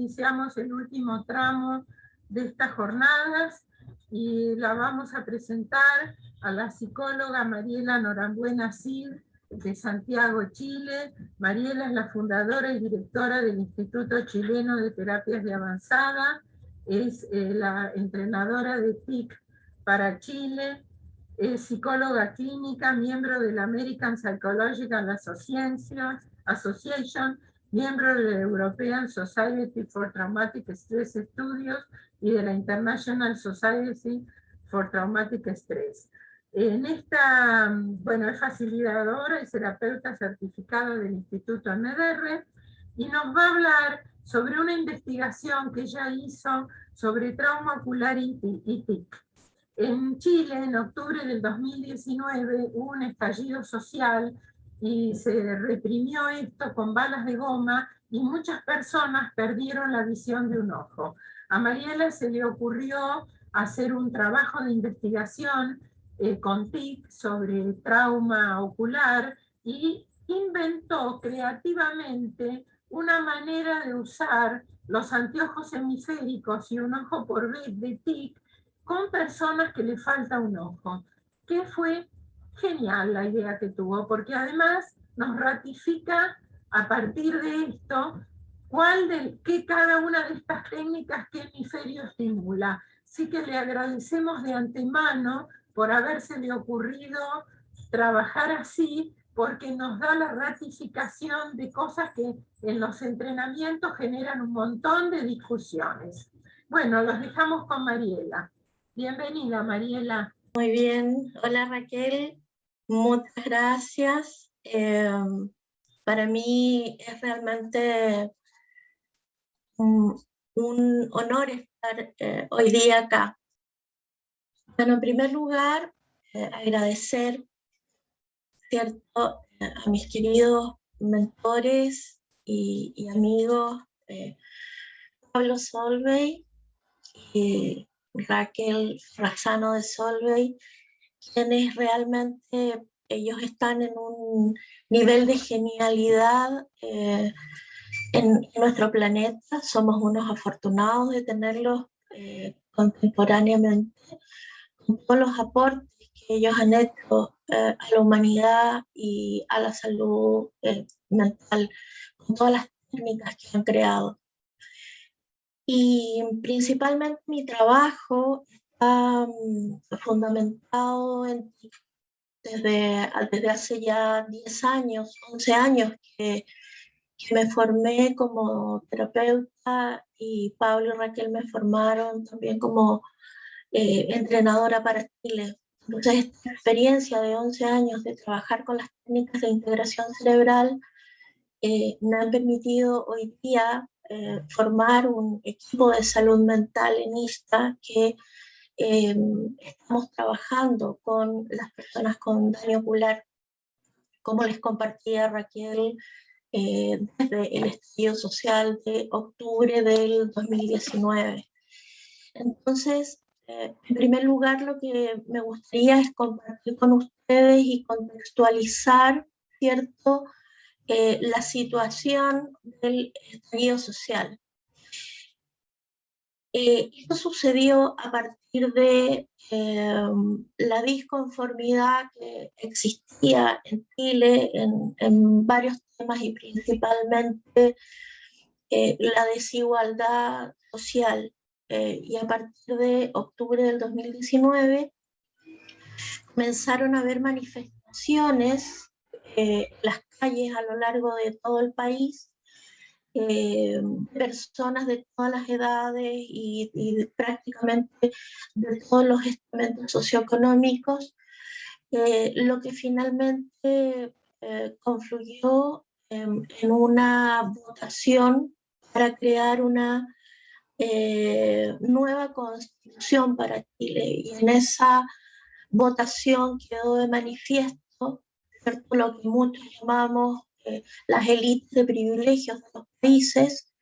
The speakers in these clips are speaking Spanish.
iniciamos el último tramo de estas jornadas y la vamos a presentar a la psicóloga Mariela Norambuena Cid, de Santiago, Chile. Mariela es la fundadora y directora del Instituto Chileno de Terapias de Avanzada, es la entrenadora de TIC para Chile, es psicóloga clínica, miembro de la American Psychological Association, miembro de la European Society for Traumatic Stress Studies y de la International Society for Traumatic Stress. En esta, bueno, es facilitadora y terapeuta certificada del Instituto MDR y nos va a hablar sobre una investigación que ella hizo sobre trauma ocular y TIC. En Chile, en octubre del 2019, hubo un estallido social y se reprimió esto con balas de goma y muchas personas perdieron la visión de un ojo. A Mariela se le ocurrió hacer un trabajo de investigación con TIC sobre trauma ocular y inventó creativamente una manera de usar los anteojos hemisféricos y un ojo por vez de TIC con personas que le falta un ojo, que fue genial la idea que tuvo, porque además nos ratifica a partir de esto qué cada una de estas técnicas qué hemisferio estimula. Así que le agradecemos de antemano por habérsele ocurrido trabajar así, porque nos da la ratificación de cosas que en los entrenamientos generan un montón de discusiones. Bueno, los dejamos con Mariela. Bienvenida, Mariela. Muy bien, hola Raquel, muchas gracias. Para mí es realmente un honor estar hoy día acá. Bueno, en primer lugar, agradecer, ¿cierto?, a mis queridos mentores y amigos, Pablo Solvay y Raquel Frazano de Solvay, quienes realmente ellos están en un nivel de genialidad en nuestro planeta. Somos unos afortunados de tenerlos contemporáneamente, con todos los aportes que ellos han hecho a la humanidad y a la salud mental, con todas las técnicas que han creado. Y principalmente mi trabajo está fundamentado desde hace ya 10 años, 11 años que me formé como terapeuta y Pablo y Raquel me formaron también como entrenadora para Chile. Entonces esta experiencia de 11 años de trabajar con las técnicas de integración cerebral me han permitido hoy día formar un equipo de salud mental en ISTA que estamos trabajando con las personas con daño ocular, como les compartía Raquel, desde el estallido social de octubre del 2019. Entonces, en primer lugar, lo que me gustaría es compartir con ustedes y contextualizar, ¿cierto?, la situación del estallido social. Esto sucedió a partir de la disconformidad que existía en Chile en varios temas y principalmente la desigualdad social. Y a partir de octubre del 2019 comenzaron a haber manifestaciones en las calles a lo largo de todo el país, personas de todas las edades y prácticamente de todos los estamentos socioeconómicos, lo que finalmente confluyó en una votación para crear una nueva constitución para Chile, y en esa votación quedó de manifiesto, ¿cierto?, lo que muchos llamamos las élites de privilegios de los países.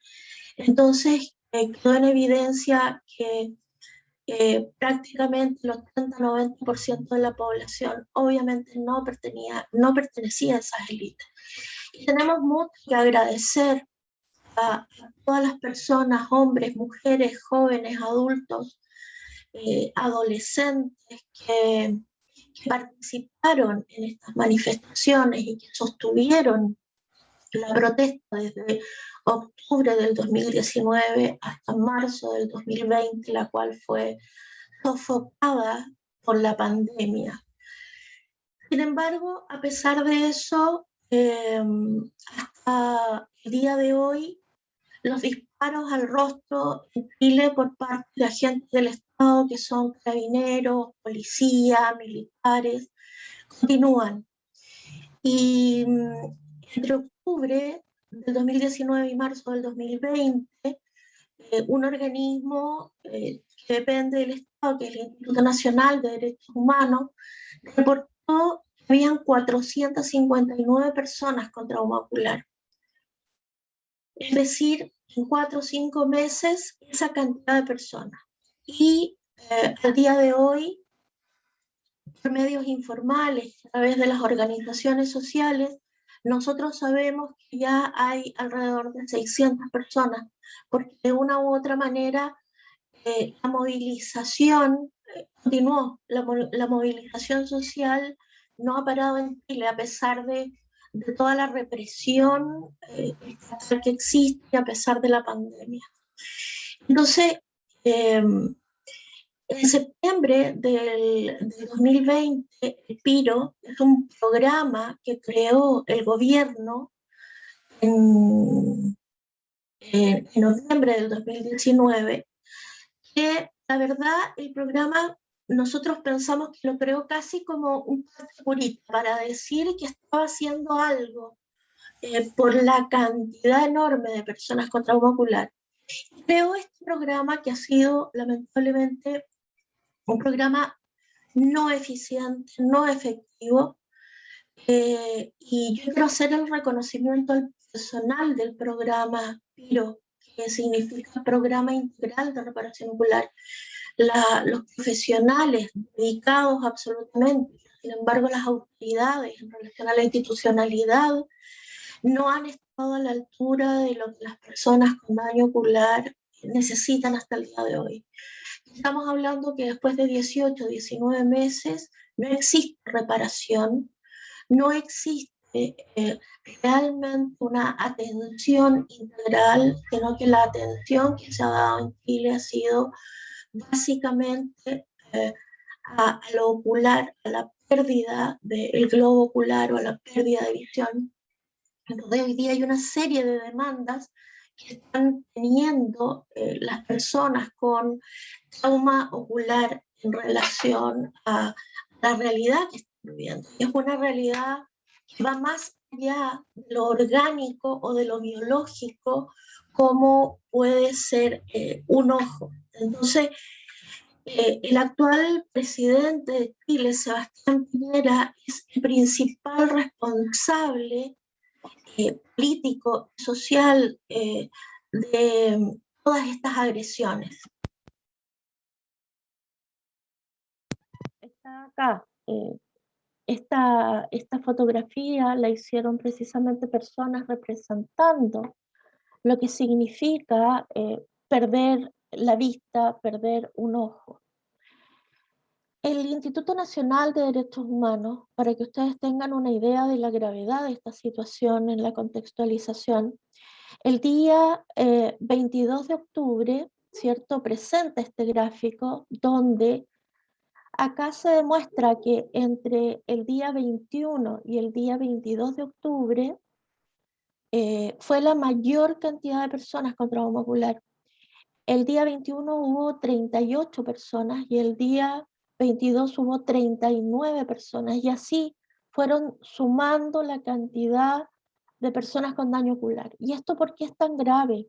Entonces quedó en evidencia que prácticamente el 80-90% de la población obviamente no pertenecía a esas élites. Y tenemos mucho que agradecer a todas las personas, hombres, mujeres, jóvenes, adultos, adolescentes que participaron en estas manifestaciones y que sostuvieron la protesta desde octubre del 2019 hasta marzo del 2020, la cual fue sofocada por la pandemia. Sin embargo, a pesar de eso, hasta el día de hoy, los disparos al rostro en Chile por parte de agentes del Estado, que son carabineros, policía, militares, continúan. Y entre octubre del 2019 y marzo del 2020, un organismo que depende del Estado, que es el Instituto Nacional de Derechos Humanos, reportó que habían 459 personas con trauma ocular. Es decir, en 4 o 5 meses, esa cantidad de personas. Y al día de hoy, por medios informales, a través de las organizaciones sociales, nosotros sabemos que ya hay alrededor de 600 personas, porque de una u otra manera la movilización continuó, la movilización social no ha parado en Chile a pesar de toda la represión que existe, a pesar de la pandemia. Entonces, en septiembre del 2020, el PIRO es un programa que creó el gobierno en noviembre del 2019, que la verdad el programa nosotros pensamos que lo creó casi como un purita para decir que estaba haciendo algo por la cantidad enorme de personas con trauma ocular. Creó este programa que ha sido lamentablemente un programa no eficiente, no efectivo, y yo quiero hacer el reconocimiento al personal del programa PIRO, que significa Programa Integral de Reparación Ocular, los profesionales dedicados absolutamente. Sin embargo, las autoridades en relación a la institucionalidad no han estado a la altura de lo que las personas con daño ocular necesitan hasta el día de hoy. Estamos hablando que después de 18, 19 meses no existe reparación, no existe realmente una atención integral, sino que la atención que se ha dado en Chile ha sido básicamente a lo ocular, a la pérdida del globo ocular o a la pérdida de visión. Entonces hoy día hay una serie de demandas que están teniendo las personas con trauma ocular en relación a la realidad que están viviendo. Y es una realidad que va más allá de lo orgánico o de lo biológico, como puede ser un ojo. Entonces, el actual presidente de Chile, Sebastián Piñera, es el principal responsable político, social de todas estas agresiones. Está acá. Esta fotografía la hicieron precisamente personas representando lo que significa perder la vista, perder un ojo. El Instituto Nacional de Derechos Humanos, para que ustedes tengan una idea de la gravedad de esta situación en la contextualización, el día 22 de octubre, ¿cierto?, presenta este gráfico donde acá se demuestra que entre el día 21 y el día 22 de octubre fue la mayor cantidad de personas con trauma ocular. El día 21 hubo 38 personas y el día 22 hubo 39 personas, y así fueron sumando la cantidad de personas con daño ocular. ¿Y esto por qué es tan grave?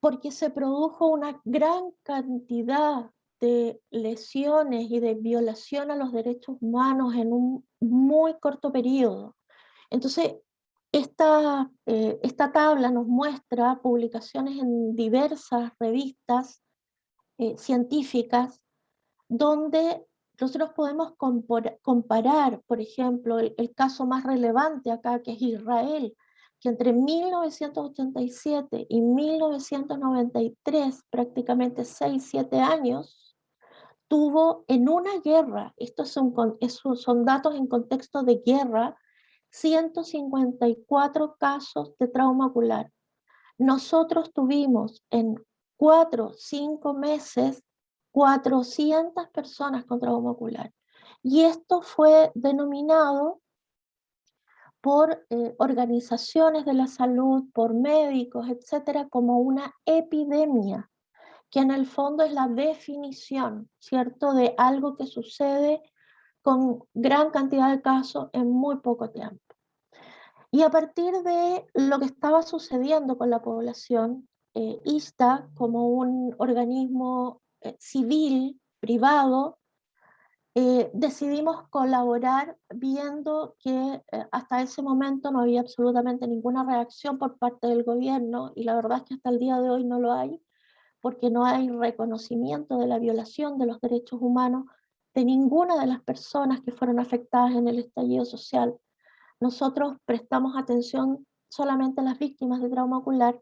Porque se produjo una gran cantidad de lesiones y de violación a los derechos humanos en un muy corto periodo. Entonces, esta tabla nos muestra publicaciones en diversas revistas científicas donde nosotros podemos comparar, por ejemplo, el caso más relevante acá, que es Israel, que entre 1987 y 1993, prácticamente 6-7 años, tuvo en una guerra, estos son datos en contexto de guerra, 154 casos de trauma ocular. Nosotros tuvimos en 4-5 meses 400 personas con trauma ocular. Y esto fue denominado por organizaciones de la salud, por médicos, etcétera, como una epidemia, que en el fondo es la definición, ¿cierto?, de algo que sucede con gran cantidad de casos en muy poco tiempo. Y a partir de lo que estaba sucediendo con la población, ISTA, como un organismo civil, privado, decidimos colaborar viendo que hasta ese momento no había absolutamente ninguna reacción por parte del gobierno, y la verdad es que hasta el día de hoy no lo hay, porque no hay reconocimiento de la violación de los derechos humanos de ninguna de las personas que fueron afectadas en el estallido social. Nosotros prestamos atención solamente a las víctimas de trauma ocular,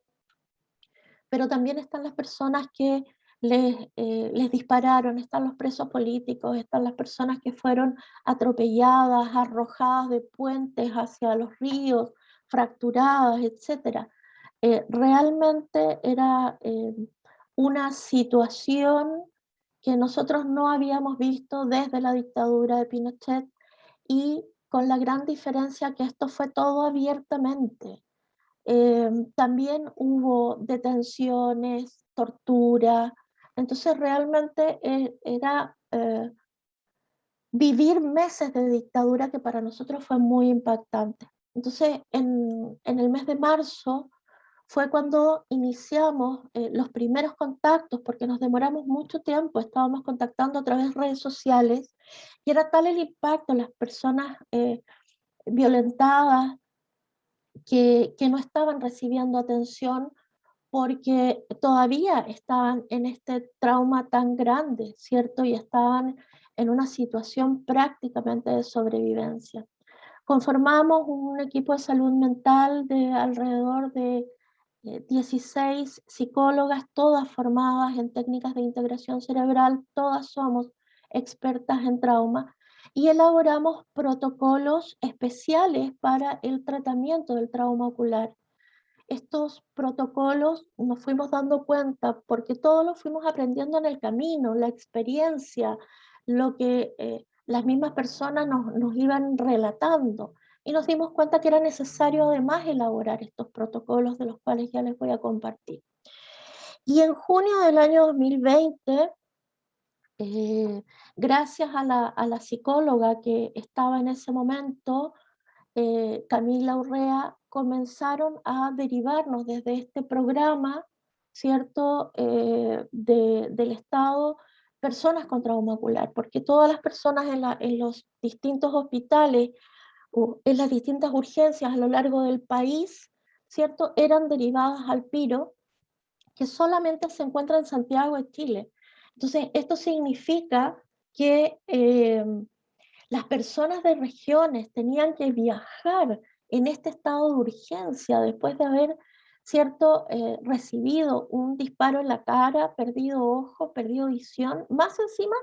pero también están las personas que les dispararon, están los presos políticos, están las personas que fueron atropelladas, arrojadas de puentes hacia los ríos, fracturadas, etc. Realmente era una situación que nosotros no habíamos visto desde la dictadura de Pinochet, y con la gran diferencia que esto fue todo abiertamente. También hubo detenciones, tortura, entonces realmente era vivir meses de dictadura que para nosotros fue muy impactante. Entonces en el mes de marzo fue cuando iniciamos los primeros contactos, porque nos demoramos mucho tiempo, estábamos contactando a través de redes sociales, y era tal el impacto en las personas violentadas que no estaban recibiendo atención porque todavía estaban en este trauma tan grande, ¿cierto? Y estaban en una situación prácticamente de sobrevivencia. Conformamos un equipo de salud mental de alrededor de 16 psicólogas, todas formadas en técnicas de integración cerebral, todas somos expertas en trauma, y elaboramos protocolos especiales para el tratamiento del trauma ocular. Estos protocolos nos fuimos dando cuenta porque todos los fuimos aprendiendo en el camino, la experiencia, lo que las mismas personas nos iban relatando, y nos dimos cuenta que era necesario además elaborar estos protocolos de los cuales ya les voy a compartir. Y en junio del año 2020, gracias a la psicóloga que estaba en ese momento, Camila Urrea, comenzaron a derivarnos desde este programa, ¿cierto?, del Estado, personas con trauma ocular, porque todas las personas en los distintos hospitales o en las distintas urgencias a lo largo del país, ¿cierto?, eran derivadas al PIRO, que solamente se encuentra en Santiago de Chile. Entonces, esto significa que las personas de regiones tenían que viajar en este estado de urgencia después de haber, ¿cierto?, recibido un disparo en la cara, perdido ojo, perdido visión. Más encima,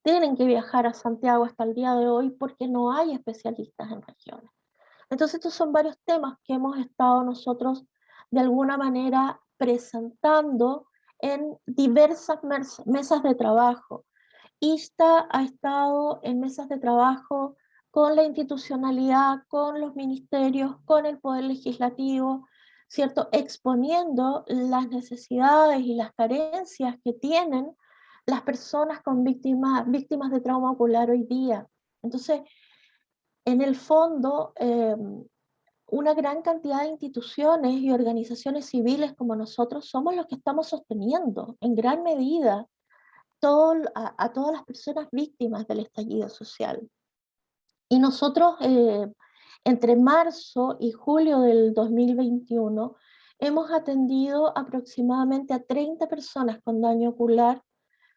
tienen que viajar a Santiago hasta el día de hoy porque no hay especialistas en regiones. Entonces, estos son varios temas que hemos estado nosotros de alguna manera presentando en diversas mesas de trabajo. ISTA ha estado en mesas de trabajo con la institucionalidad, con los ministerios, con el Poder Legislativo, ¿cierto?, exponiendo las necesidades y las carencias que tienen las personas con víctimas de trauma ocular hoy día. Entonces, en el fondo, una gran cantidad de instituciones y organizaciones civiles como nosotros somos los que estamos sosteniendo en gran medida a todas las personas víctimas del estallido social. Y nosotros, entre marzo y julio del 2021, hemos atendido aproximadamente a 30 personas con daño ocular.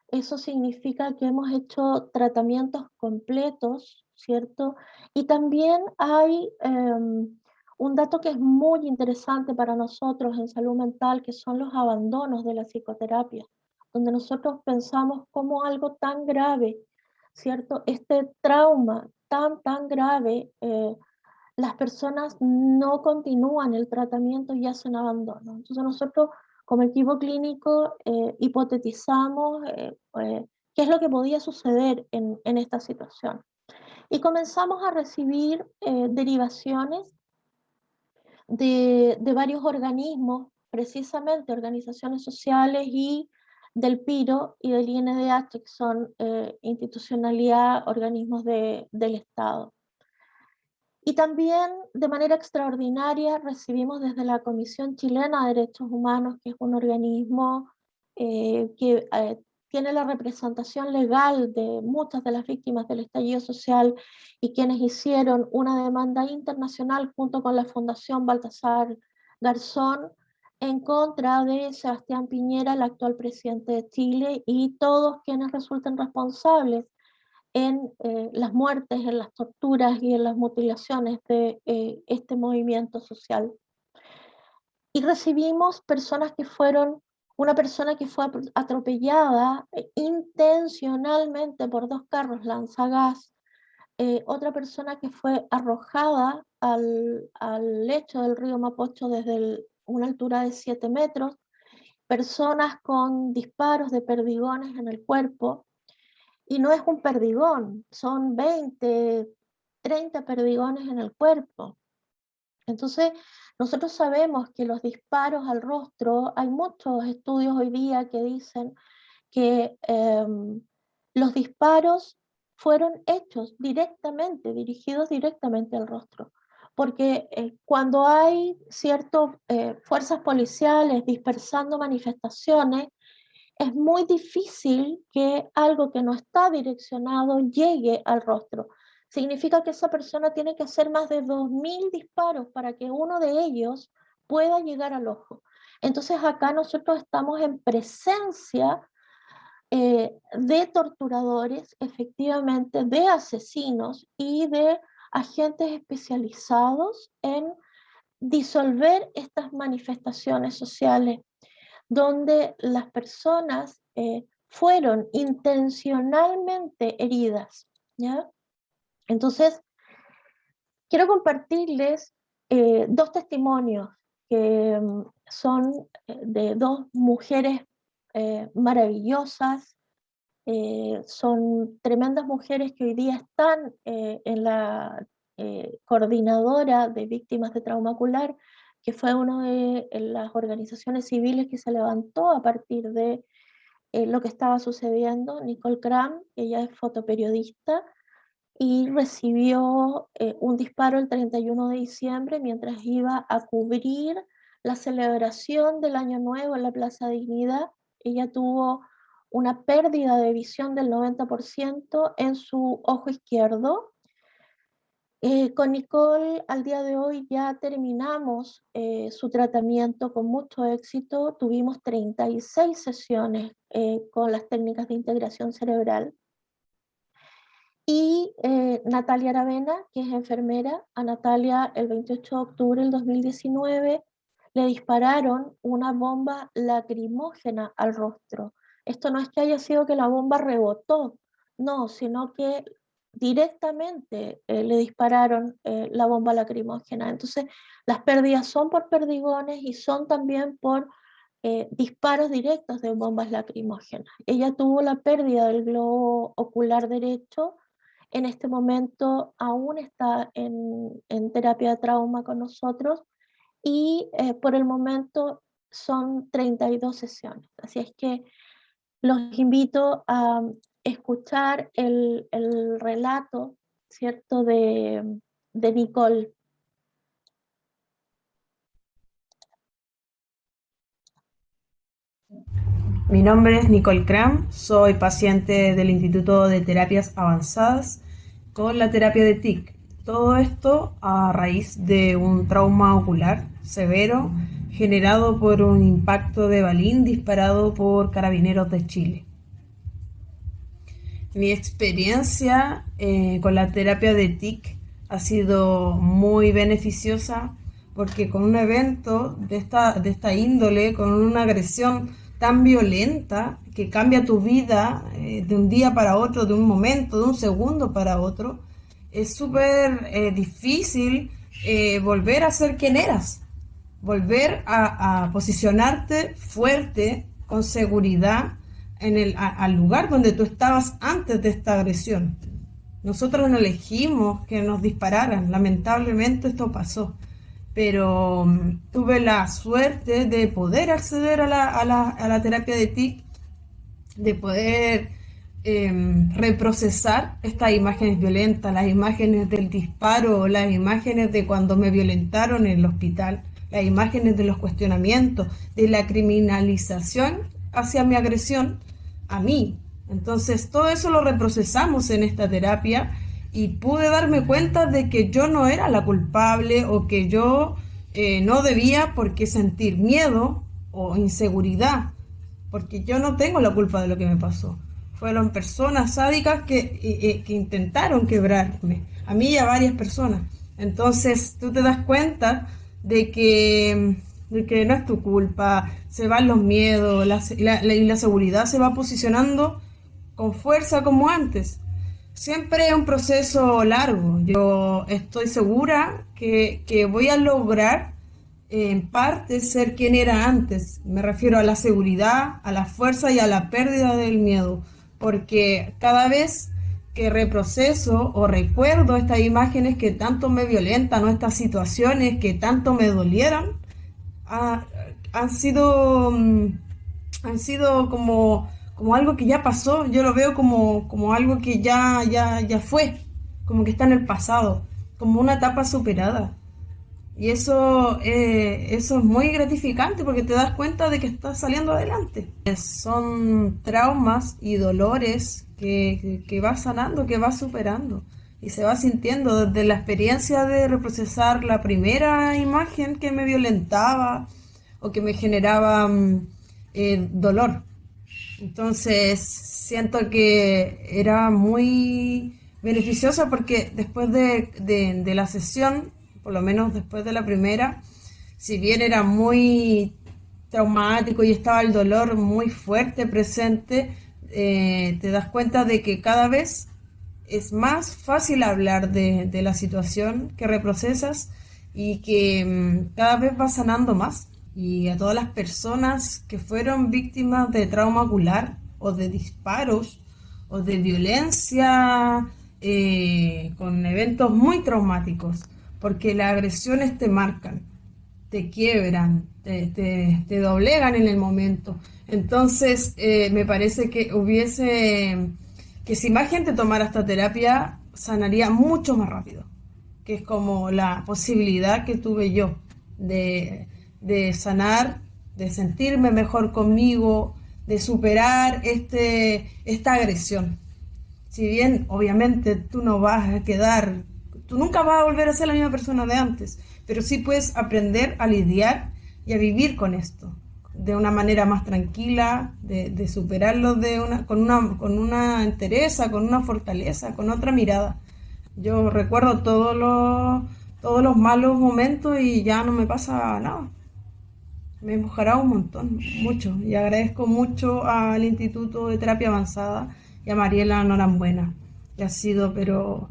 Eso significa que hemos hecho tratamientos completos, ¿cierto? Y también hay un dato que es muy interesante para nosotros en salud mental, que son los abandonos de la psicoterapia, donde nosotros pensamos como algo tan grave, ¿cierto? Este trauma tan grave, las personas no continúan el tratamiento y hacen abandono. Entonces nosotros como equipo clínico hipotetizamos qué es lo que podía suceder en esta situación. Y comenzamos a recibir derivaciones de varios organismos, precisamente organizaciones sociales y del PIRO y del INDH, que son institucionalidad, organismos del Estado. Y también de manera extraordinaria recibimos desde la Comisión Chilena de Derechos Humanos, que es un organismo que tiene la representación legal de muchas de las víctimas del estallido social y quienes hicieron una demanda internacional junto con la Fundación Baltasar Garzón en contra de Sebastián Piñera, el actual presidente de Chile, y todos quienes resulten responsables en las muertes, en las torturas y en las mutilaciones de este movimiento social. Y recibimos personas que fueron, una persona que fue atropellada intencionalmente por 2 carros lanzagas, otra persona que fue arrojada al lecho del río Mapocho desde una altura de 7 metros, personas con disparos de perdigones en el cuerpo. Y no es un perdigón, son 20, 30 perdigones en el cuerpo. Entonces, nosotros sabemos que los disparos al rostro, hay muchos estudios hoy día que dicen que los disparos fueron hechos directamente, dirigidos directamente al rostro. Porque cuando hay ciertas fuerzas policiales dispersando manifestaciones, es muy difícil que algo que no está direccionado llegue al rostro. Significa que esa persona tiene que hacer más de 2000 disparos para que uno de ellos pueda llegar al ojo. Entonces acá nosotros estamos en presencia de torturadores, efectivamente, de asesinos y de agentes especializados en disolver estas manifestaciones sociales donde las personas fueron intencionalmente heridas, ¿ya? Entonces, quiero compartirles 2 testimonios que son de 2 mujeres maravillosas, son tremendas mujeres que hoy día están en la coordinadora de víctimas de trauma ocular, que fue una de las organizaciones civiles que se levantó a partir de lo que estaba sucediendo. Nicole Cram, ella es fotoperiodista y recibió un disparo el 31 de diciembre mientras iba a cubrir la celebración del Año Nuevo en la Plaza Dignidad. Ella tuvo una pérdida de visión del 90% en su ojo izquierdo. Con Nicole al día de hoy ya terminamos su tratamiento con mucho éxito. Tuvimos 36 sesiones con las técnicas de integración cerebral. Y Natalia Aravena, que es enfermera, a Natalia el 28 de octubre del 2019 le dispararon una bomba lacrimógena al rostro. Esto no es que haya sido que la bomba rebotó, no, sino que directamente le dispararon la bomba lacrimógena. Entonces, las pérdidas son por perdigones y son también por disparos directos de bombas lacrimógenas. Ella tuvo la pérdida del globo ocular derecho. En este momento aún está en terapia de trauma con nosotros y por el momento son 32 sesiones. Así es que los invito a escuchar el relato, ¿cierto?, de Nicole. Mi nombre es Nicole Cram, soy paciente del Instituto de Terapias Avanzadas con la terapia de TIC. Todo esto a raíz de un trauma ocular severo generado por un impacto de balín disparado por Carabineros de Chile. Mi experiencia con la terapia de TIC ha sido muy beneficiosa porque con un evento de esta índole, con una agresión tan violenta que cambia tu vida de un día para otro, de un momento, de un segundo para otro, es súper difícil volver a ser quien eras, volver a posicionarte fuerte, con seguridad, al lugar donde tú estabas antes de esta agresión. Nosotros no elegimos que nos dispararan, lamentablemente esto pasó, pero tuve la suerte de poder acceder a la terapia de TIC, de poder reprocesar estas imágenes violentas, las imágenes del disparo, las imágenes de cuando me violentaron en el hospital, las imágenes de los cuestionamientos, de la criminalización hacia mi agresión a mí. Entonces todo eso lo reprocesamos en esta terapia y pude darme cuenta de que yo no era la culpable o que yo no debía por qué sentir miedo o inseguridad, porque yo no tengo la culpa de lo que me pasó. Fueron personas sádicas que intentaron quebrarme, a mí y a varias personas. Entonces tú te das cuenta de que no es tu culpa, se van los miedos, y la seguridad se va posicionando con fuerza como antes. Siempre es un proceso largo. Yo estoy segura que voy a lograr en parte ser quien era antes. Me refiero a la seguridad, a la fuerza y a la pérdida del miedo, porque cada vez que reproceso o recuerdo estas imágenes que tanto me violentan o estas situaciones que tanto me dolieron, ha- han sido, han sido como algo que ya pasó. Yo lo veo como algo que ya fue, como que está en el pasado, como una etapa superada. Y eso es muy gratificante porque te das cuenta de que estás saliendo adelante. Son traumas y dolores que vas sanando, que vas superando. Y se va sintiendo desde la experiencia de reprocesar la primera imagen que me violentaba o que me generaba dolor. Entonces siento que era muy beneficiosa porque después de la sesión, por lo menos después de la primera, si bien era muy traumático y estaba el dolor muy fuerte presente, te das cuenta de que cada vez es más fácil hablar de la situación que reprocesas y que cada vez vas sanando más. Y a todas las personas que fueron víctimas de trauma ocular o de disparos o de violencia con eventos muy traumáticos, porque las agresiones te marcan, te quiebran, te doblegan en el momento. Entonces, me parece que si más gente tomara esta terapia, sanaría mucho más rápido, que es como la posibilidad que tuve yo de sanar, de sentirme mejor conmigo, de superar esta agresión. Si bien, obviamente, tú nunca vas a volver a ser la misma persona de antes, pero sí puedes aprender a lidiar y a vivir con esto de una manera más tranquila, de superarlo con una entereza, con una fortaleza, con otra mirada. Yo recuerdo todos los malos momentos y ya no me pasa nada. Me mojará un montón, mucho. Y agradezco mucho al Instituto de Terapia Avanzada y a Mariela Norambuena, que ha sido, pero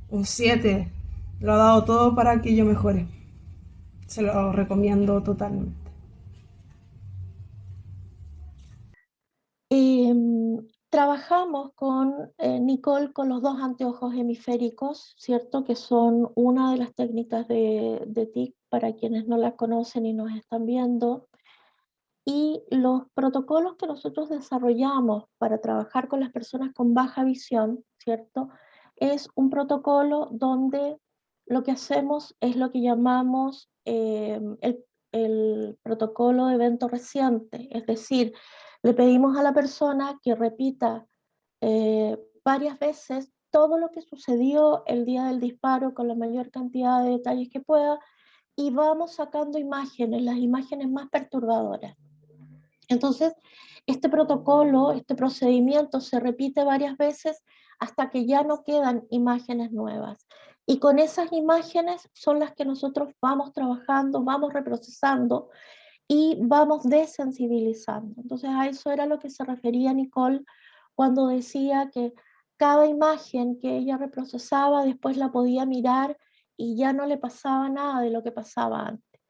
un 7. Lo ha dado todo para que yo mejore. Se lo recomiendo totalmente. Trabajamos con Nicole con los dos anteojos hemisféricos, ¿cierto? Que son una de las técnicas de TIC para quienes no la conocen y nos están viendo. Y los protocolos que nosotros desarrollamos para trabajar con las personas con baja visión, ¿cierto? Es un protocolo donde lo que hacemos es lo que llamamos el protocolo de evento reciente, es decir, le pedimos a la persona que repita varias veces todo lo que sucedió el día del disparo con la mayor cantidad de detalles que pueda y vamos sacando imágenes, las imágenes más perturbadoras. Entonces, este protocolo, este procedimiento se repite varias veces hasta que ya no quedan imágenes nuevas. Y con esas imágenes son las que nosotros vamos trabajando, vamos reprocesando y vamos desensibilizando. Entonces a eso era lo que se refería Nicole cuando decía que cada imagen que ella reprocesaba después la podía mirar y ya no le pasaba nada de lo que pasaba antes.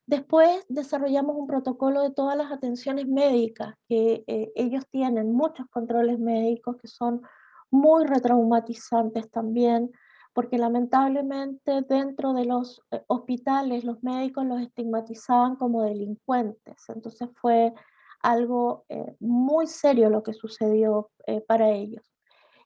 Después desarrollamos un protocolo de todas las atenciones médicas, que ellos tienen muchos controles médicos que son muy retraumatizantes también, porque lamentablemente dentro de los hospitales los médicos los estigmatizaban como delincuentes. Entonces fue algo muy serio lo que sucedió para ellos.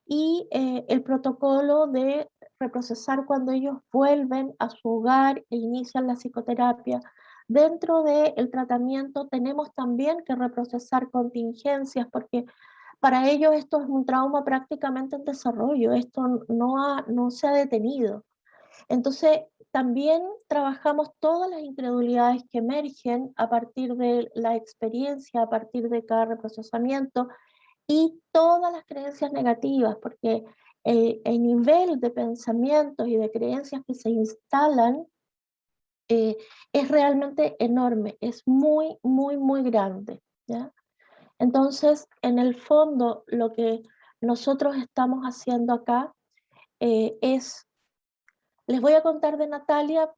Y el protocolo de reprocesar cuando ellos vuelven a su hogar e inician la psicoterapia. Dentro del tratamiento tenemos también que reprocesar contingencias porque para ellos esto es un trauma prácticamente en desarrollo, esto no se ha detenido. Entonces, también trabajamos todas las incredulidades que emergen a partir de la experiencia, a partir de cada reprocesamiento y todas las creencias negativas, porque el nivel de pensamientos y de creencias que se instalan es realmente enorme, es muy, muy, muy grande, ¿ya? Entonces, en el fondo, lo que nosotros estamos haciendo acá es, les voy a contar de Natalia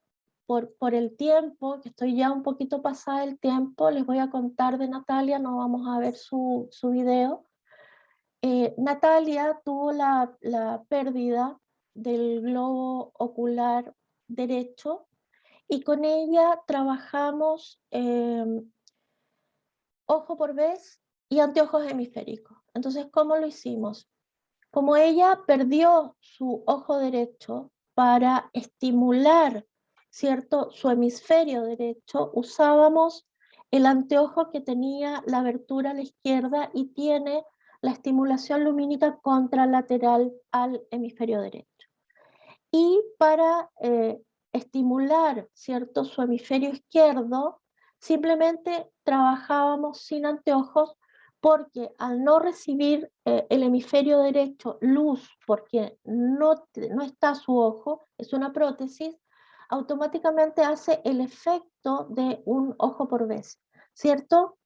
por el tiempo, que estoy ya un poquito pasada el tiempo, les voy a contar de Natalia, no vamos a ver su video. Natalia tuvo la pérdida del globo ocular derecho y con ella trabajamos ojo por vez y anteojos hemisféricos. Entonces, ¿cómo lo hicimos? Como ella perdió su ojo derecho para estimular, ¿cierto?, su hemisferio derecho, usábamos el anteojo que tenía la abertura a la izquierda y tiene la estimulación lumínica contralateral al hemisferio derecho. Y para estimular, ¿cierto?, su hemisferio izquierdo, simplemente trabajábamos sin anteojos porque al no recibir el hemisferio derecho luz, porque no está su ojo, es una prótesis, automáticamente hace el efecto de un ojo por vez, ¿cierto?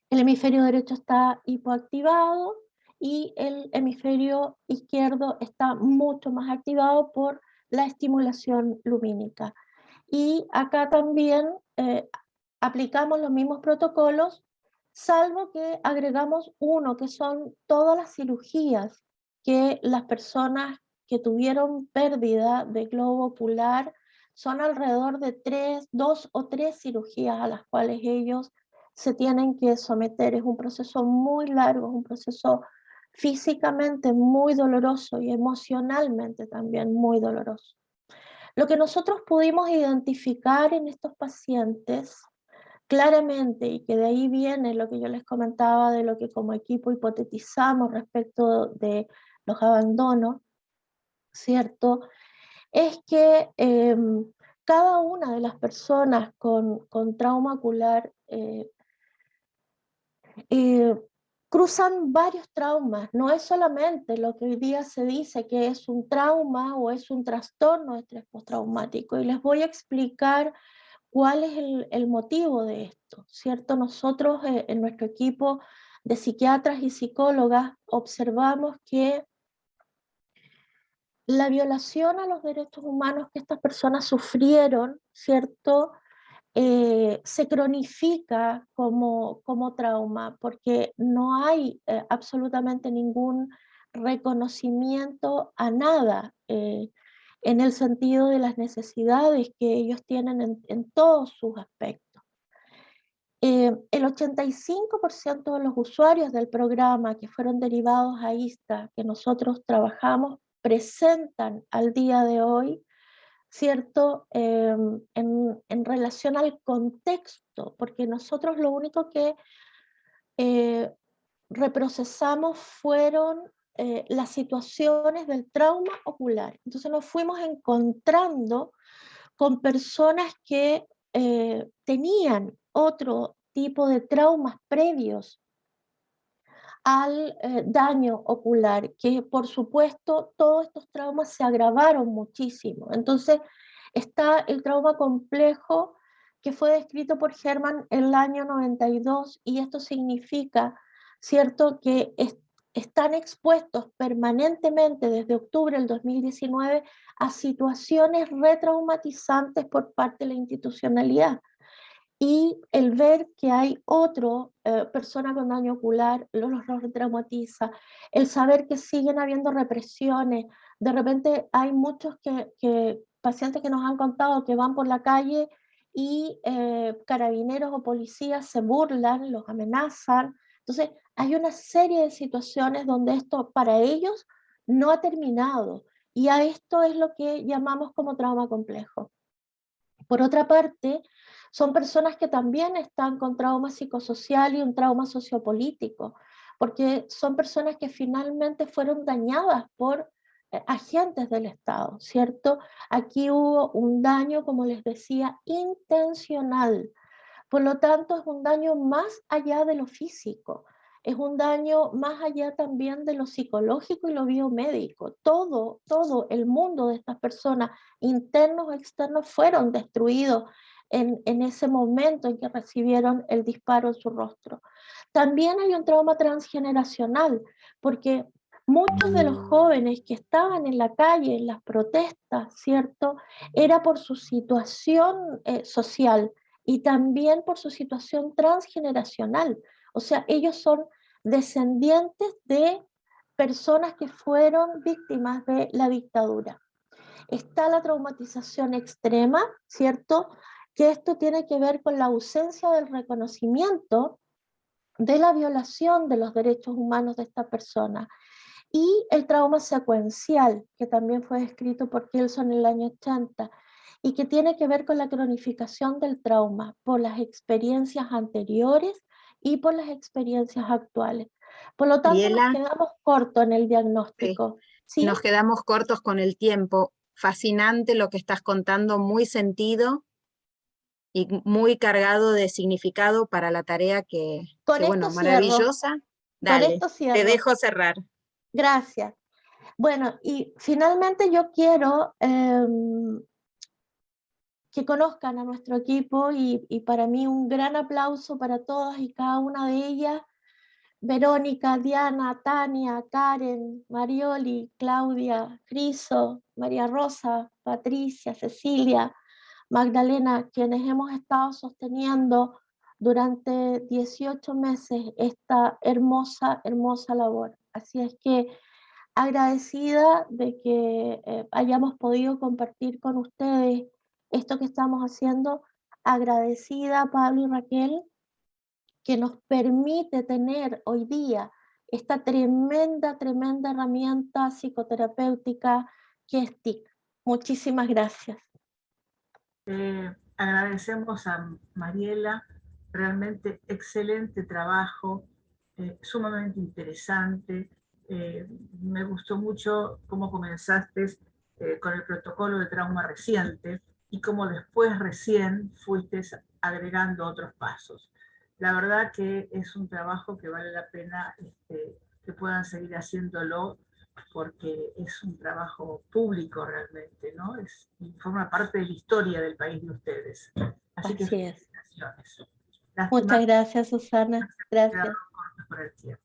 El hemisferio derecho está hipoactivado y el hemisferio izquierdo está mucho más activado por la estimulación lumínica. Y acá también aplicamos los mismos protocolos, salvo que agregamos uno, que son todas las cirugías que las personas que tuvieron pérdida de globo ocular, son alrededor de 2 o 3 cirugías a las cuales ellos se tienen que someter. Es un proceso muy largo, es un proceso físicamente muy doloroso y emocionalmente también muy doloroso. Lo que nosotros pudimos identificar en estos pacientes claramente, y que de ahí viene lo que yo les comentaba de lo que como equipo hipotetizamos respecto de los abandonos, ¿cierto? Es que cada una de las personas con trauma ocular cruzan varios traumas, no es solamente lo que hoy día se dice que es un trauma o es un trastorno de estrés postraumático, y les voy a explicar cuál es el motivo de esto, ¿cierto? Nosotros en nuestro equipo de psiquiatras y psicólogas observamos que la violación a los derechos humanos que estas personas sufrieron, ¿cierto?, se cronifica como trauma, porque no hay absolutamente ningún reconocimiento a nada en el sentido de las necesidades que ellos tienen en todos sus aspectos. El 85% de los usuarios del programa que fueron derivados a ISTA, que nosotros trabajamos, presentan al día de hoy, ¿cierto?, en relación al contexto, porque nosotros lo único que reprocesamos fueron las situaciones del trauma ocular. Entonces nos fuimos encontrando con personas que tenían otro tipo de traumas previos al daño ocular, que por supuesto todos estos traumas se agravaron muchísimo. Entonces está el trauma complejo que fue descrito por Herman en el año 92, y esto significa, ¿cierto?, que están expuestos permanentemente desde octubre del 2019 a situaciones retraumatizantes por parte de la institucionalidad. Y el ver que hay otra persona con daño ocular los retraumatiza, el saber que siguen habiendo represiones. De repente hay muchos pacientes que nos han contado que van por la calle y carabineros o policías se burlan, los amenazan. Entonces hay una serie de situaciones donde esto para ellos no ha terminado, y a esto es lo que llamamos como trauma complejo. Por otra parte, son personas que también están con trauma psicosocial y un trauma sociopolítico, porque son personas que finalmente fueron dañadas por agentes del Estado, ¿cierto? Aquí hubo un daño, como les decía, intencional. Por lo tanto, es un daño más allá de lo físico, es un daño más allá también de lo psicológico y lo biomédico. Todo el mundo de estas personas, internos o externos, fueron destruidos en ese momento en que recibieron el disparo en su rostro. También hay un trauma transgeneracional, porque muchos de los jóvenes que estaban en la calle, en las protestas, ¿cierto?, era por su situación social, y también por su situación transgeneracional. O sea, ellos son descendientes de personas que fueron víctimas de la dictadura. Está la traumatización extrema, ¿cierto?, que esto tiene que ver con la ausencia del reconocimiento de la violación de los derechos humanos de esta persona. Y el trauma secuencial, que también fue descrito por Kelson en el año 80, y que tiene que ver con la cronificación del trauma por las experiencias anteriores y por las experiencias actuales. Por lo tanto, Mariela, nos quedamos cortos en el sí, diagnóstico. ¿Sí? nos quedamos cortos con el tiempo. Fascinante lo que estás contando, muy sentido y muy cargado de significado para la tarea que Con esto bueno, cierro. maravillosa. Con Dale, esto te cierro. dejo cerrar. Gracias. Bueno, y finalmente yo quiero que conozcan a nuestro equipo, y para mí un gran aplauso para todas y cada una de ellas: Verónica, Diana, Tania, Karen, Marioli, Claudia, Criso, María Rosa, Patricia, Cecilia, Magdalena, quienes hemos estado sosteniendo durante 18 meses esta hermosa, hermosa labor. Así es que agradecida de que hayamos podido compartir con ustedes esto que estamos haciendo, agradecida, Pablo y Raquel, que nos permite tener hoy día esta tremenda, tremenda herramienta psicoterapéutica que es TIC. Muchísimas gracias. Agradecemos a Mariela, realmente excelente trabajo, sumamente interesante. Me gustó mucho cómo comenzaste con el protocolo de trauma reciente y cómo después recién fuiste agregando otros pasos. La verdad que es un trabajo que vale la pena que puedan seguir haciéndolo, porque es un trabajo público realmente, ¿no? Y forma parte de la historia del país de ustedes. Así que Así es. felicitaciones. Muchas gracias, Susana. Gracias. Por el tiempo.